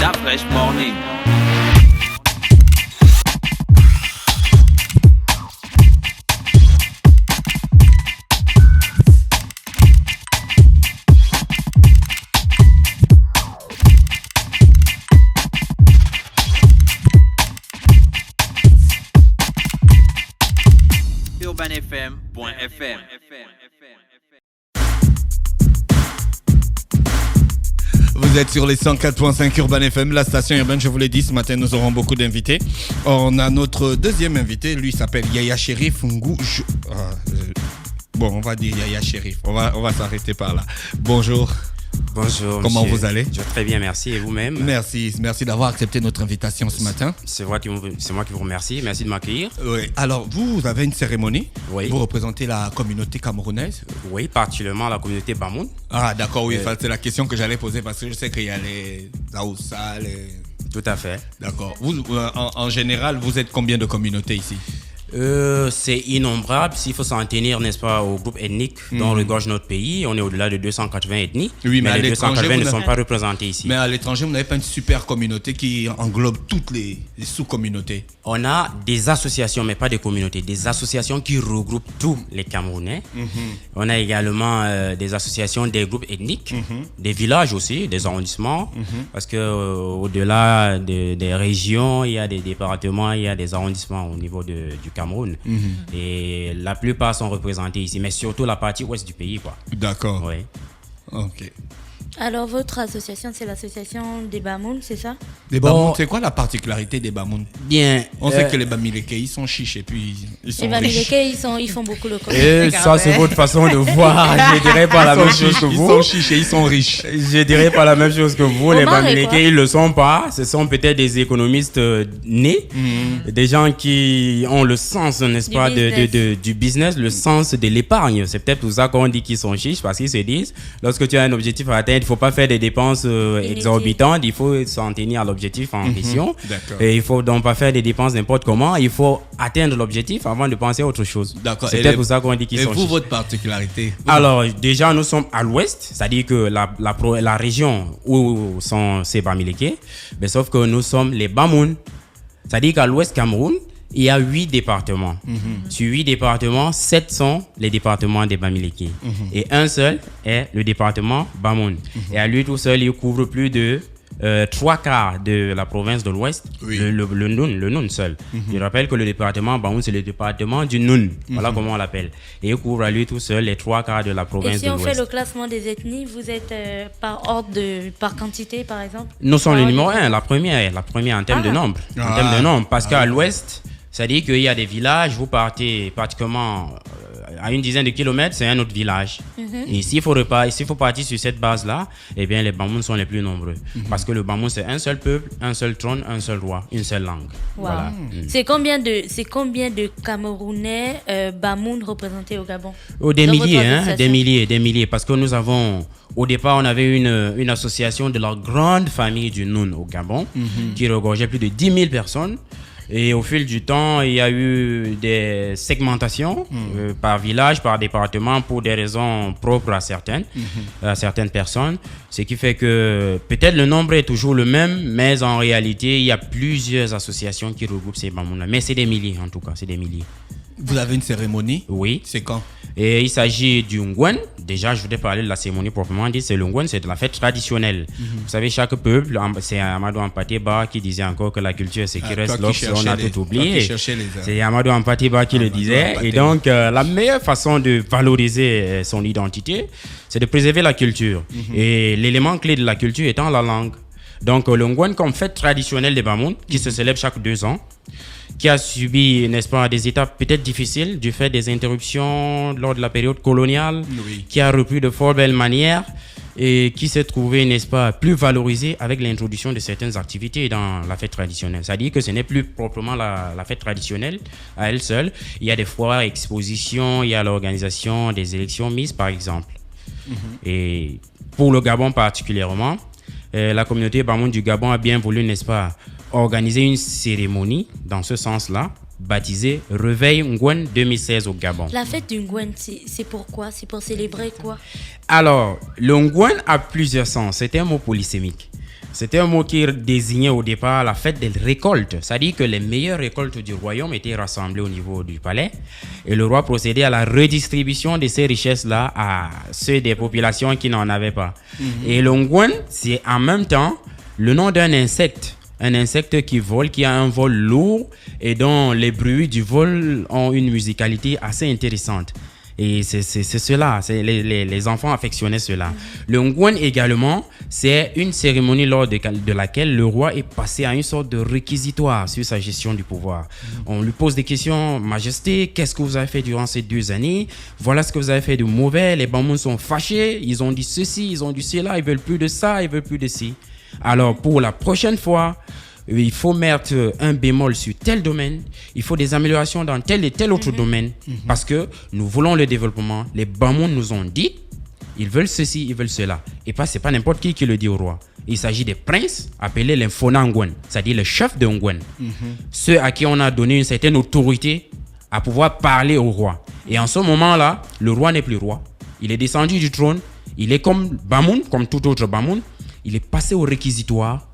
La Fresh Morning. UrbanFM.fm. Vous êtes sur les 104.5 Urban FM, la station urbaine, je vous l'ai dit, ce matin nous aurons beaucoup d'invités. On a notre deuxième invité, lui s'appelle Yaya Cherif Ngou. Bon, on va dire Yaya Cherif, on va s'arrêter par là. Bonjour. Bonjour. Comment monsieur. vous allez? Je vais très bien, merci. Et vous-même? Merci d'avoir accepté notre invitation ce matin. C'est moi qui vous remercie. Merci de m'accueillir. Oui. Alors, vous avez une cérémonie. Oui. Vous représentez la communauté camerounaise. Oui, particulièrement la communauté Bamoun. Ah, d'accord, oui. C'est la question que j'allais poser parce que je sais qu'il y a les Aoussa, Tout à fait. D'accord. Vous, en général, vous êtes combien de communautés ici? C'est innombrable. S'il faut s'en tenir, n'est-ce pas, au groupe ethnique dont regorge notre pays, on est au-delà de 280 ethnies. Oui, mais les 280 ne sont pas représentés ici. Mais à l'étranger, vous n'avez pas une super communauté qui englobe toutes les sous-communautés? On a des associations, mais pas des communautés. Des associations qui regroupent tous les Camerounais. On a également des associations des groupes ethniques, des villages aussi, des arrondissements. Parce que au-delà des régions, il y a des départements, il y a des arrondissements au niveau du Cameroun. Et la plupart sont représentés ici, mais surtout la partie ouest du pays, quoi. D'accord. Oui. Ok. Alors, votre association, c'est l'association des Bamoun, c'est ça? Les Bamoun, c'est quoi la particularité des Bamoun? Bien. On sait que les Bamileke, ils sont chiches et puis ils sont Les riches. Bamileke, ils font beaucoup le commerce. Et ça, c'est votre façon de voir. Je dirais pas la même chose que Ils vous. sont chiches et ils sont riches. Je dirais pas la même chose que vous. Les Omar et Bamileke, quoi? ils le sont pas. Ce sont peut-être des économistes nés, des gens qui ont le sens, n'est-ce Du pas, business. du business, le sens de l'épargne. C'est peut-être pour ça qu'on dit qu'ils sont chiches, parce qu'ils se disent, lorsque tu as un objectif à atteindre, il faut pas faire des dépenses exorbitantes. Il faut s'en tenir à l'objectif en question. D'accord. Et il faut donc pas faire des dépenses n'importe comment. Il faut atteindre l'objectif avant de penser à autre chose. D'accord. C'est Et peut-être pour ça qu'on dit qu'ils Et sont vous, chiches. votre particularité? Alors, déjà, nous sommes à l'ouest, c'est-à-dire que la région où sont ces Bamileke, mais sauf que nous sommes les Bamoun. C'est-à-dire qu'à l'ouest Cameroun, il y a 8 départements. Sur 8 départements, 7 sont les départements des Bamileke. Et un seul est le département Bamoun. Et à lui tout seul, il couvre plus de 3 quarts de la province de l'Ouest, Oui. le Noun seul. Je rappelle que le département Bamoun, c'est le département du Noun. Voilà comment on l'appelle. Et il couvre à lui tout seul les 3 quarts de la Et province si de on fait l'Ouest. le classement des ethnies, vous êtes par ordre par quantité, par exemple? Nous sommes le Par numéro ordre- 1, la première en termes de nombre. En termes de nombre, parce qu'à l'ouest, c'est-à-dire qu'il y a des villages, vous partez pratiquement à une dizaine de kilomètres, c'est un autre village. Et s'il faut partir sur cette base-là, eh bien les Bamoun sont les plus nombreux. Parce que le Bamoun, c'est un seul peuple, un seul trône, un seul roi, une seule langue. Wow. Voilà. C'est combien de Camerounais Bamoun représentés au Gabon? Oh, des Dans milliers, votre hein, association? des milliers. Parce que nous avons, au départ, on avait une association de la grande famille du Noun au Gabon, qui regorgeait plus de 10 000 personnes. Et au fil du temps, il y a eu des segmentations par village, par département, pour des raisons propres à certaines personnes. Ce qui fait que peut-être le nombre est toujours le même, mais en réalité, il y a plusieurs associations qui regroupent ces Bamoun-là. Mais c'est des milliers, en tout cas, c'est des milliers. Vous avez une cérémonie? Oui. C'est quand? Et il s'agit du Ngwen. Déjà, je voudrais parler de la cérémonie proprement dit. C'est le Ngwen, c'est de la fête traditionnelle. Vous savez, chaque peuple, c'est Amadou Ampateba qui disait encore que la culture, c'est qui reste lorsqu'on a tout oublié. C'est Amadou Ampateba qui le disait. Et donc, la meilleure façon de valoriser son identité, c'est de préserver la culture. Et l'élément clé de la culture étant la langue. Donc, le Ngwen comme fête traditionnelle des Bamoun, qui se célèbre chaque 2 ans, qui a subi, n'est-ce pas, des étapes peut-être difficiles du fait des interruptions lors de la période coloniale, qui a repris de fort belles manières et qui s'est trouvé, n'est-ce pas, plus valorisé avec l'introduction de certaines activités dans la fête traditionnelle. C'est-à-dire que ce n'est plus proprement la fête traditionnelle à elle seule. Il y a des foires, expositions, il y a l'organisation des élections Miss, par exemple. Et pour le Gabon particulièrement, la communauté Bamoun du Gabon a bien voulu, n'est-ce pas, organiser une cérémonie dans ce sens-là, baptisée Réveil Ngwen 2016 au Gabon. La fête du Ngwen, c'est pourquoi? C'est pour célébrer quoi? Alors, le Ngwen a plusieurs sens. C'est un mot polysémique. C'était un mot qui désignait au départ la fête des récoltes. C'est-à-dire que les meilleures récoltes du royaume étaient rassemblées au niveau du palais et le roi procédait à la redistribution de ces richesses-là à ceux des populations qui n'en avaient pas. Et le ngwen, c'est en même temps le nom d'un insecte. Un insecte qui vole, qui a un vol lourd et dont les bruits du vol ont une musicalité assez intéressante. Et c'est cela, les enfants affectionnaient cela. Le ngwen également, c'est une cérémonie lors de laquelle le roi est passé à une sorte de réquisitoire sur sa gestion du pouvoir. On lui pose des questions, Majesté, qu'est-ce que vous avez fait durant ces 2 années? Voilà ce que vous avez fait de mauvais, les Bamouns sont fâchés, ils ont dit ceci, ils ont dit cela, ils veulent plus de ça, ils veulent plus de ci. Alors pour la prochaine fois, il faut mettre un bémol sur tel domaine, il faut des améliorations dans tel et tel autre domaine, parce que nous voulons le développement. Les Bamouns nous ont dit, ils veulent ceci, ils veulent cela. Et c'est pas n'importe qui le dit au roi. Il s'agit des princes appelés les Mfona Ngwen, c'est-à-dire le chef de Ngwen. Ceux à qui on a donné une certaine autorité à pouvoir parler au roi. Et en ce moment-là, le roi n'est plus roi. Il est descendu du trône, il est comme Bamoun, comme tout autre Bamoun. Il est passé au réquisitoire,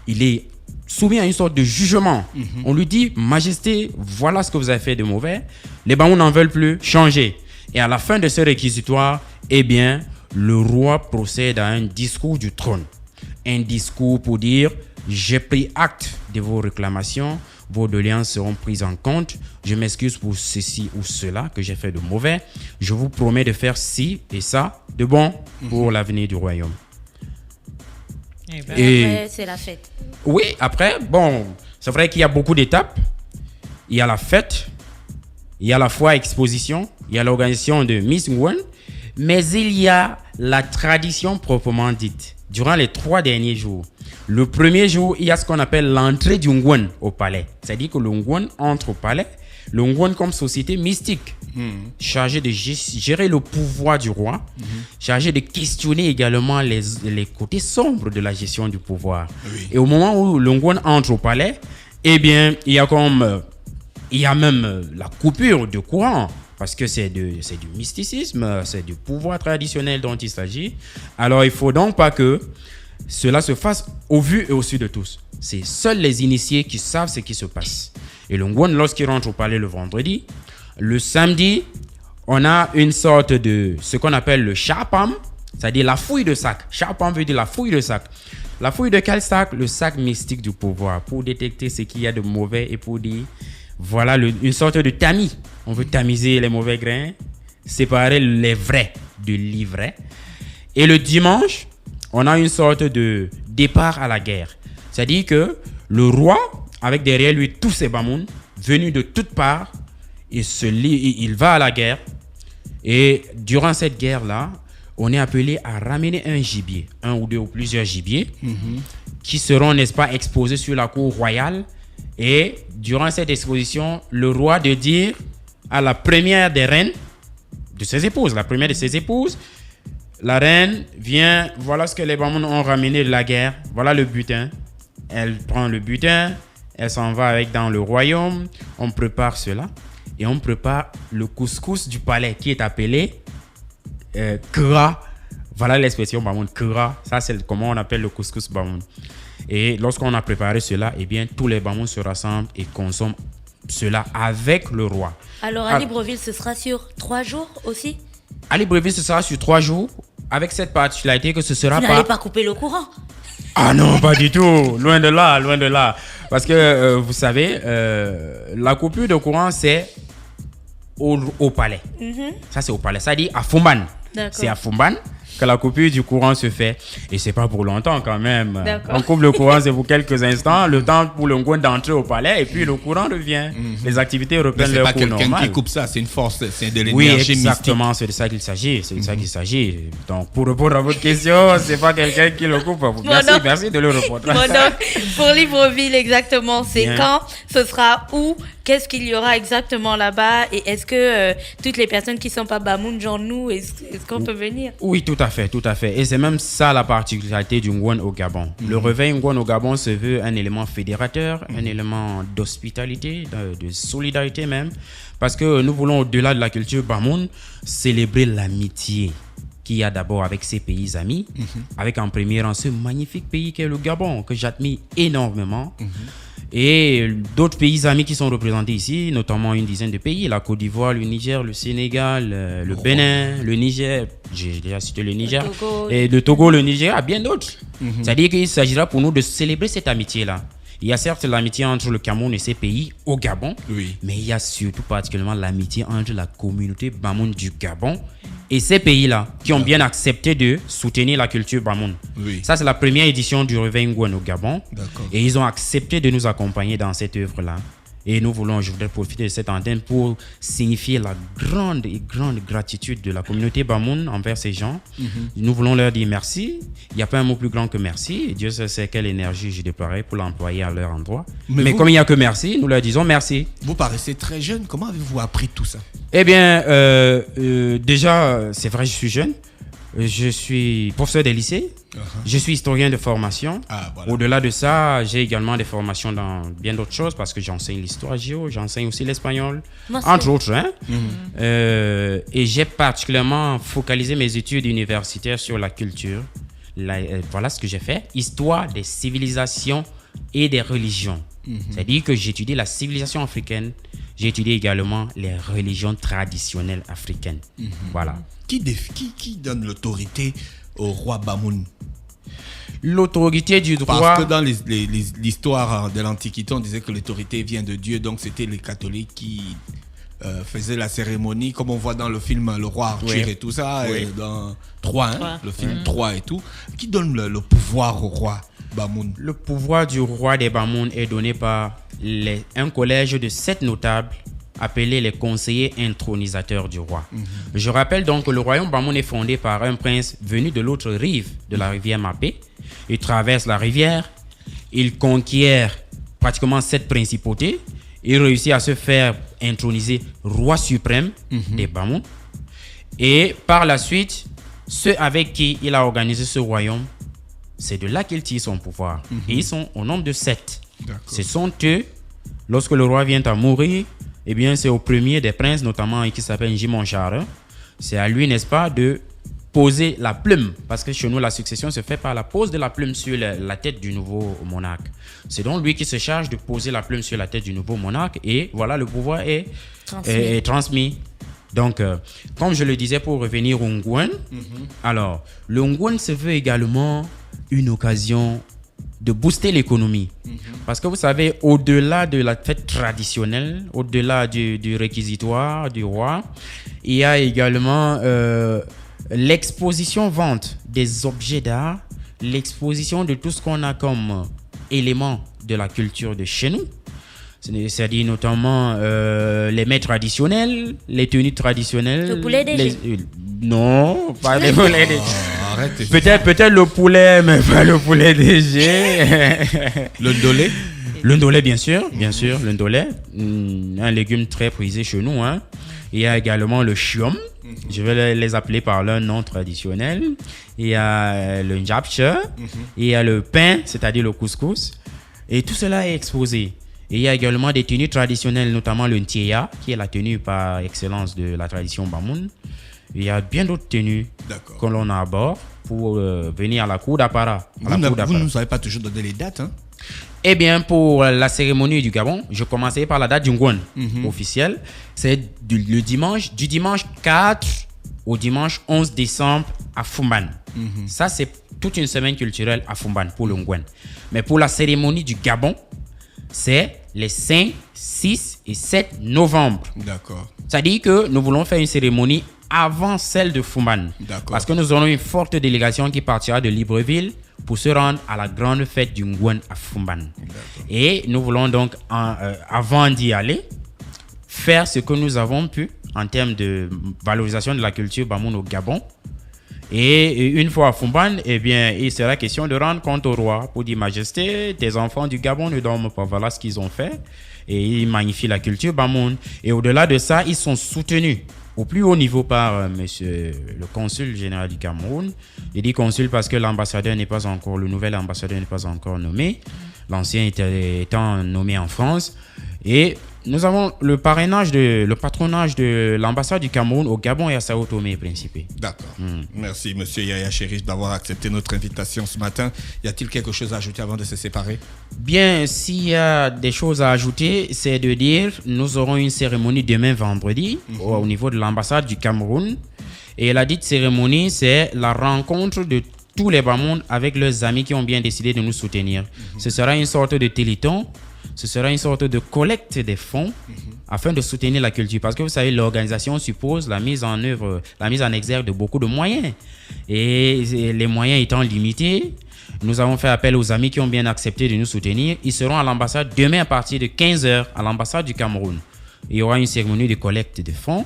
il est soumis à une sorte de jugement. On lui dit, Majesté, voilà ce que vous avez fait de mauvais. Les Bamouns n'en veulent plus, changez. Et à la fin de ce réquisitoire, eh bien, le roi procède à un discours du trône. Un discours pour dire, j'ai pris acte de vos réclamations, vos doléances seront prises en compte. Je m'excuse pour ceci ou cela que j'ai fait de mauvais. Je vous promets de faire ci et ça de bon pour l'avenir du royaume. Et après, c'est la fête. Oui, après, bon, c'est vrai qu'il y a beaucoup d'étapes. Il y a la fête, il y a la fois exposition, il y a l'organisation de Miss Ngwen, mais il y a la tradition proprement dite. Durant les 3 derniers jours, le premier jour, il y a ce qu'on appelle l'entrée du Ngwen au palais. C'est-à-dire que le Ngwen entre au palais, le Ngwen comme société mystique, chargée de gérer le pouvoir du roi, chargée de questionner également les côtés sombres de la gestion du pouvoir. Oui. Et au moment où le Ngwen entre au palais, eh bien, il y a même la coupure de courant, parce que c'est du mysticisme, c'est du pouvoir traditionnel dont il s'agit. Alors, il ne faut donc pas que cela se fasse au vu et au su de tous. C'est seuls les initiés qui savent ce qui se passe. Et le Ngwen, lorsqu'il rentre au palais le vendredi, le samedi, on a une sorte de ce qu'on appelle le chapam, c'est-à-dire la fouille de sac. Chapam veut dire la fouille de sac. La fouille de quel sac? Le sac mystique du pouvoir, pour détecter ce qu'il y a de mauvais et pour dire, voilà une sorte de tamis. On veut tamiser les mauvais grains, séparer les vrais de l'ivraie. Et le dimanche, on a une sorte de départ à la guerre. C'est-à-dire que le roi, avec derrière lui tous ses Bamouns, venus de toutes parts, il va à la guerre. Et durant cette guerre-là, on est appelé à ramener un gibier, un ou deux ou plusieurs gibiers, qui seront, n'est-ce pas, exposés sur la cour royale. Et durant cette exposition, le roi de dire à la première des reines, de ses épouses, la reine vient, voilà ce que les Bamouns ont ramené de la guerre, voilà le butin. Elle prend le butin, elle s'en va avec dans le royaume, on prépare cela et on prépare le couscous du palais qui est appelé kra. Voilà l'expression Bamoun, kra. Ça, c'est comment on appelle le couscous Bamoun. Et lorsqu'on a préparé cela, eh bien, tous les Bamouns se rassemblent et consomment cela avec le roi. Alors, à Libreville, ce sera sur 3 jours aussi? À Libreville, ce sera sur 3 jours, avec cette particularité que ce sera pas... Vous n'allez pas couper le courant? Ah non, pas du tout. Loin de là, loin de là. Parce que, vous savez, la coupure de courant, c'est au palais. Ça, c'est au palais. Ça dit à Fumban. C'est à Fumban que la coupure du courant se fait. Et c'est pas pour longtemps quand même. On coupe le courant, c'est pour quelques instants, le temps pour le Ngwen d'entrer au palais et puis le courant revient. Les activités reprennent leur cours normal. C'est pas quelqu'un qui coupe ça, c'est une force, c'est de l'énergie mystique. Oui, exactement, c'est de ça qu'il s'agit. C'est de ça qu'il s'agit. Donc, pour répondre à votre question, c'est pas quelqu'un qui le coupe. Merci de le répondre. Donc, pour Libreville, exactement, c'est quand? Ce sera où? Qu'est-ce qu'il y aura exactement là-bas? Et est-ce que toutes les personnes qui ne sont pas Bamoun, genre nous, est-ce qu'on peut venir? Oui, tout à fait, tout à fait. Et c'est même ça la particularité du Ngwen au Gabon. Le réveil Ngwen au Gabon se veut un élément fédérateur, un élément d'hospitalité, de solidarité même. Parce que nous voulons, au-delà de la culture Bamoun, célébrer l'amitié. qu'il y a d'abord avec ces pays amis, avec en premier rang ce magnifique pays qu'est le Gabon, que j'admire énormément. Et d'autres pays amis qui sont représentés ici, notamment une dizaine de pays, la Côte d'Ivoire, le Niger, le Sénégal, le Bénin, le Niger, j'ai déjà cité le Niger, et le Togo, le Nigeria, bien d'autres. C'est-à-dire qu'il s'agira pour nous de célébrer cette amitié-là. Il y a certes l'amitié entre le Cameroun et ses pays au Gabon, mais il y a surtout particulièrement l'amitié entre la communauté Bamoun du Gabon et ces pays-là qui ont bien accepté de soutenir la culture Bamoun. Ça, c'est la première édition du Réveil Ngouane au Gabon. Et ils ont accepté de nous accompagner dans cette œuvre-là. Et je voudrais profiter de cette antenne pour signifier la grande gratitude de la communauté Bamoun envers ces gens. Nous voulons leur dire merci. Il n'y a pas un mot plus grand que merci. Et Dieu sait quelle énergie je déploierai pour l'employer à leur endroit. Mais comme il n'y a que merci, nous leur disons merci. Vous paraissez très jeune. Comment avez-vous appris tout ça? Eh bien, déjà, c'est vrai, je suis jeune. Je suis professeur des lycées. Je suis historien de formation. Au-delà de ça, j'ai également des formations dans bien d'autres choses parce que j'enseigne l'histoire géo, j'enseigne aussi l'espagnol, entre autres. Et j'ai particulièrement focalisé mes études universitaires sur la culture. Voilà ce que j'ai fait. Histoire des civilisations et des religions. C'est-à-dire que j'étudie la civilisation africaine. J'ai étudié également les religions traditionnelles africaines. Voilà. Qui donne l'autorité au roi Bamoun? L'autorité du droit... Parce que dans l'histoire de l'Antiquité, on disait que l'autorité vient de Dieu, donc c'était les catholiques qui faisaient la cérémonie, comme on voit dans le film Le Roi Arthur et tout ça, et dans Troie, le film Troie et tout. Qui donne le pouvoir au roi Bamoun? Le pouvoir du roi des Bamoun est donné par un collège de 7 notables appelés les conseillers intronisateurs du roi. Je rappelle donc que le royaume Bamoun est fondé par un prince venu de l'autre rive de la rivière Mapé. Il traverse la rivière, il conquiert pratiquement 7 principautés, il réussit à se faire introniser roi suprême des Bamoun. Et par la suite, ceux avec qui il a organisé ce royaume, c'est de là qu'il tire son pouvoir. Et ils sont au nombre de 7. Ce sont eux, lorsque le roi vient à mourir, eh bien, c'est au premier des princes, notamment qui s'appelle Njimonchara. C'est à lui, n'est-ce pas, de poser la plume. Parce que chez nous, la succession se fait par la pose de la plume sur la tête du nouveau monarque. C'est donc lui qui se charge de poser la plume sur la tête du nouveau monarque. Et voilà, le pouvoir est transmis. Donc, comme je le disais, pour revenir au Ngouane, alors, le Ngouane se veut également une occasion de booster l'économie. Parce que vous savez, au-delà de la fête traditionnelle, au-delà du réquisitoire du roi, il y a également l'exposition-vente des objets d'art, l'exposition de tout ce qu'on a comme éléments de la culture de chez nous. C'est-à-dire notamment les mets traditionnels, les tenues traditionnelles. Le poulet DG. Non, pas les poulets DG. Arrête. Peut-être le poulet, mais pas le poulet DG. Le ndolé? Le ndolé, bien sûr, le ndolé. Un légume très prisé chez nous. Il y a également le chiom. Je vais les appeler par leur nom traditionnel. Il y a le njapche. Il y a le pain, c'est-à-dire le couscous. Et tout cela est exposé. Et il y a également des tenues traditionnelles, notamment le ntiéya, qui est la tenue par excellence de la tradition Bamoun. Il y a bien d'autres tenues que l'on a à bord pour venir à la cour d'Apara. Vous ne nous avez pas toujours donné les dates, hein? Eh bien, pour la cérémonie du Gabon, je commençais par la date du Ngouane officielle. C'est du dimanche 4 au dimanche 11 décembre à Foumban. Ça, c'est toute une semaine culturelle à Foumban pour le Ngouane. Mais pour la cérémonie du Gabon, c'est les 5, 6 et 7 novembre. D'accord. C'est-à-dire que nous voulons faire une cérémonie avant celle de Foumban. Parce que nous aurons une forte délégation qui partira de Libreville pour se rendre à la grande fête du Ngouane à Foumban. Et nous voulons donc, avant d'y aller, faire ce que nous avons pu en termes de valorisation de la culture Bamoun au Gabon. Et une fois à Foumban, eh bien, il sera question de rendre compte au roi pour dire Majesté, tes enfants du Gabon ne dorment pas. Voilà ce qu'ils ont fait. Et ils magnifient la culture Bamoun. Et au-delà de ça, ils sont soutenus au plus haut niveau par monsieur le consul général du Cameroun. Il dit consul parce que l'ambassadeur n'est pas encore, le nouvel ambassadeur n'est pas encore nommé. L'ancien étant nommé en France. Et Nous avons le patronage de l'ambassade du Cameroun au Gabon et à Sao Tomé et Principe. D'accord. Merci, monsieur Yaya Chérif, d'avoir accepté notre invitation ce matin. Y a-t-il quelque chose à ajouter avant de se séparer? Bien, s'il y a des choses à ajouter, c'est de dire nous aurons une cérémonie demain vendredi au niveau de l'ambassade du Cameroun. Et la dite cérémonie, c'est la rencontre de tous les Bamoun avec leurs amis qui ont bien décidé de nous soutenir. Ce sera une sorte de téléthon. Ce sera une sorte de collecte des fonds afin de soutenir la culture. Parce que vous savez, l'organisation suppose la mise en œuvre, la mise en exergue de beaucoup de moyens. Et les moyens étant limités, nous avons fait appel aux amis qui ont bien accepté de nous soutenir. Ils seront à l'ambassade demain à partir de 15h à l'ambassade du Cameroun. Il y aura une cérémonie de collecte de fonds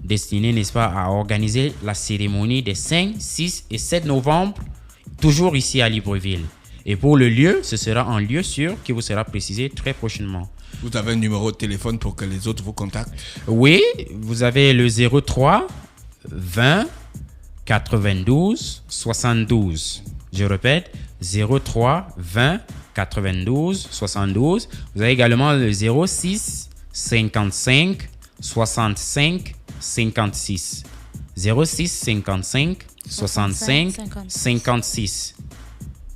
destinée, n'est-ce pas, à organiser la cérémonie des 5, 6 et 7 novembre, toujours ici à Libreville. Et pour le lieu, ce sera un lieu sûr qui vous sera précisé très prochainement. Vous avez un numéro de téléphone pour que les autres vous contactent? Oui, vous avez le 03 20 92 72. Je répète, 03 20 92 72. Vous avez également le 06 55 65 56. 06 55 65 56.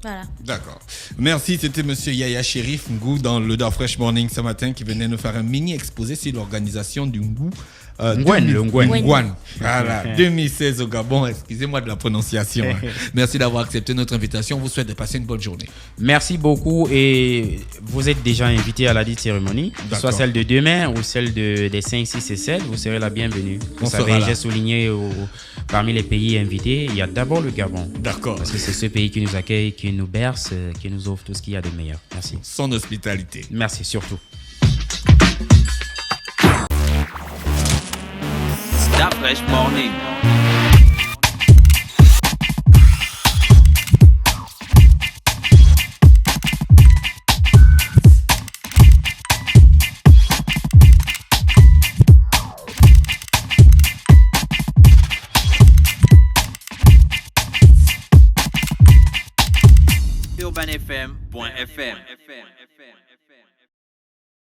Voilà. D'accord. Merci, c'était monsieur Yaya Chérif Ngou dans le Da Fresh Morning ce matin qui venait nous faire un mini exposé sur l'organisation du Ngou. Ngouane. Voilà, 2016 au Gabon. Excusez-moi de la prononciation. Merci d'avoir accepté notre invitation. On vous souhaite de passer une bonne journée. Merci beaucoup et vous êtes déjà invité à la dite cérémonie, soit celle de demain ou celle des 5, 6 et 7. Vous serez la bienvenue. Vous savez, j'ai souligné parmi les pays invités, il y a d'abord le Gabon. D'accord. Parce que c'est ce pays qui nous accueille, qui nous berce, qui nous offre tout ce qu'il y a de meilleur. Merci. Son hospitalité. Merci surtout. Da Fresh Morning. UrbanFM.fm